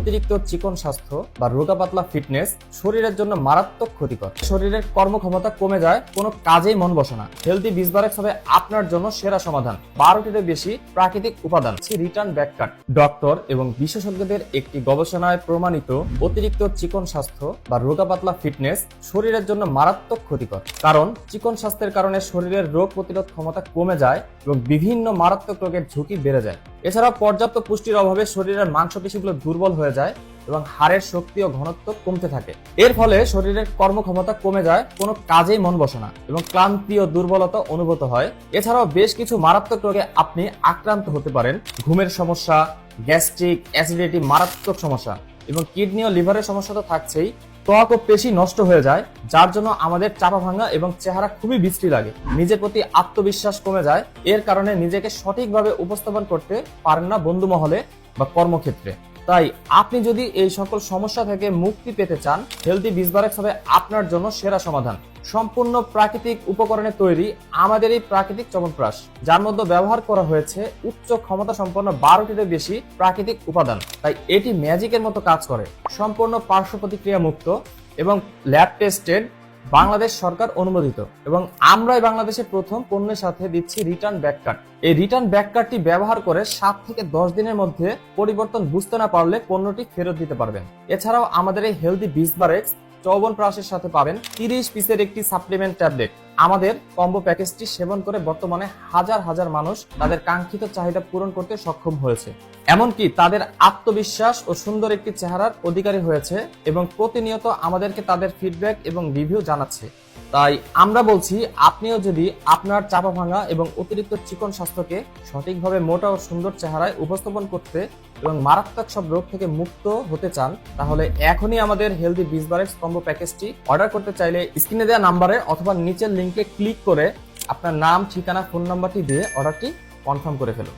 অতিরিক্ত চিকন স্বাস্থ্য বা রোগা পাতলা ফিটনেস শরীরের জন্য মারাত্মক ক্ষতিকর। শরীরের কর্মক্ষমতা কমে যায়, কোনো কাজেই মন বসে না। হেলদি বিজবারেক্স হবে আপনার জন্য সেরা সমাধান। 12টিরও বেশি প্রাকৃতিক উপাদান, রিটার্ন ব্যাক কাট। ডক্টর এবং বিশেষজ্ঞদের একটি গবেষণায় প্রমাণিত অতিরিক্ত চিকন স্বাস্থ্য বা রোগা পাতলা ফিটনেস শরীরের জন্য মারাত্মক ক্ষতিকর। কারণ চিকন স্বাস্থ্যের কারণে শরীরের রোগ প্রতিরোধ ক্ষমতা কমে যায় এবং বিভিন্ন মারাত্মক রোগের ঝুঁকি বেড়ে যায়। এছাড়াও পর্যাপ্ত পুষ্টির অভাবে শরীরের মাংসপেশিগুলো দুর্বল হয়ে যায় এবং হাড়ের শক্তি ও ঘনত্ব কমতে থাকে। এর ফলে শরীরের কর্মক্ষমতা কমে যায়, কোনো কাজেই মন বসে না এবং ক্লান্তি ও দুর্বলতা অনুভূত হয়। এছাড়াও বেশ কিছু মারাত্মক রোগে আপনি আক্রান্ত হতে পারেন। ঘুমের সমস্যা, গ্যাস্ট্রিক, অ্যাসিডিটি, মারাত্মক সমস্যা এবং কিডনি ও লিভারের সমস্যা তো থাকছেই। ত্বক ও পেশি নষ্ট হয়ে যায়, যার জন্য আমাদের চাপা ভাঙা এবং চেহারা খুবই বিশ্রী লাগে। নিজের প্রতি আত্মবিশ্বাস কমে যায়, এর কারণে নিজেকে সঠিকভাবে উপস্থাপন করতে পারেন না বন্ধু মহলে বা কর্মক্ষেত্রে। তাই আপনি যদি এই সকল সমস্যা থেকে মুক্তি পেতে চান, হেলদি বিজবারেক্স হবে আপনার জন্য সেরা সমাধান। সম্পূর্ণ প্রাকৃতিক উপকরণে তৈরি আমাদের এই প্রাকৃতিক চ্যবনপ্রাশ, যার মধ্যে ব্যবহার করা হয়েছে উচ্চ ক্ষমতা সম্পন্ন 12টিরও বেশি প্রাকৃতিক উপাদান। তাই এটি ম্যাজিকের মতো কাজ করে। সম্পূর্ণ পার্শ্ব প্রতিক্রিয়া মুক্ত এবং ল্যাব টেস্টেড, বাংলাদেশ সরকার অনুমোদিত, এবং আমরাই বাংলাদেশে প্রথম পণ্যের সাথে দিচ্ছি রিটার্ন ব্যাক কাট। এই রিটার্ন ব্যাক কার্ডটি ব্যবহার করে 7 থেকে 10 দিনের মধ্যে পরিবর্তন বুঝতে না পারলে পণ্যটি ফেরত দিতে পারবেন। এছাড়াও আমাদের এই হেলদি বিজবারেক্স চ্যবনপ্রাশের সাথে পাবেন 30 পিসের একটি সাপ্লিমেন্ট ট্যাবলেট। আমাদের কম্বো প্যাকেজটি সেবন করে বর্তমানে হাজার হাজার মানুষ তাদের কাঙ্ক্ষিত চাহিদা পূরণ করতে সক্ষম হয়েছে, এমনকি তাদের আত্মবিশ্বাস ও সুন্দর একটি চেহারার অধিকারী হয়েছে এবং প্রতিনিয়ত আমাদেরকে তাদের ফিডব্যাক এবং রিভিউ জানাচ্ছে। তাই আমরা বলছি, আপনিও যদি আপনার চাপা ভাঙা এবং অতিরিক্ত চিকন স্বাস্থ্যকে সঠিকভাবে মোটা ও সুন্দর চেহারায় উপস্থাপন করতে এবং মারাত্মক সব রোগ থেকে মুক্ত হতে চান, তাহলে এখনই আমাদের হেলদি বিজবারেক্স কম্বো প্যাকেজটি অর্ডার করতে চাইলে স্ক্রিনে দেওয়া নাম্বারে অথবা নিচের লিংকে ক্লিক করে আপনার নাম, ঠিকানা, ফোন নাম্বারটি দিয়ে অর্ডারটি কনফার্ম করে ফেলুন।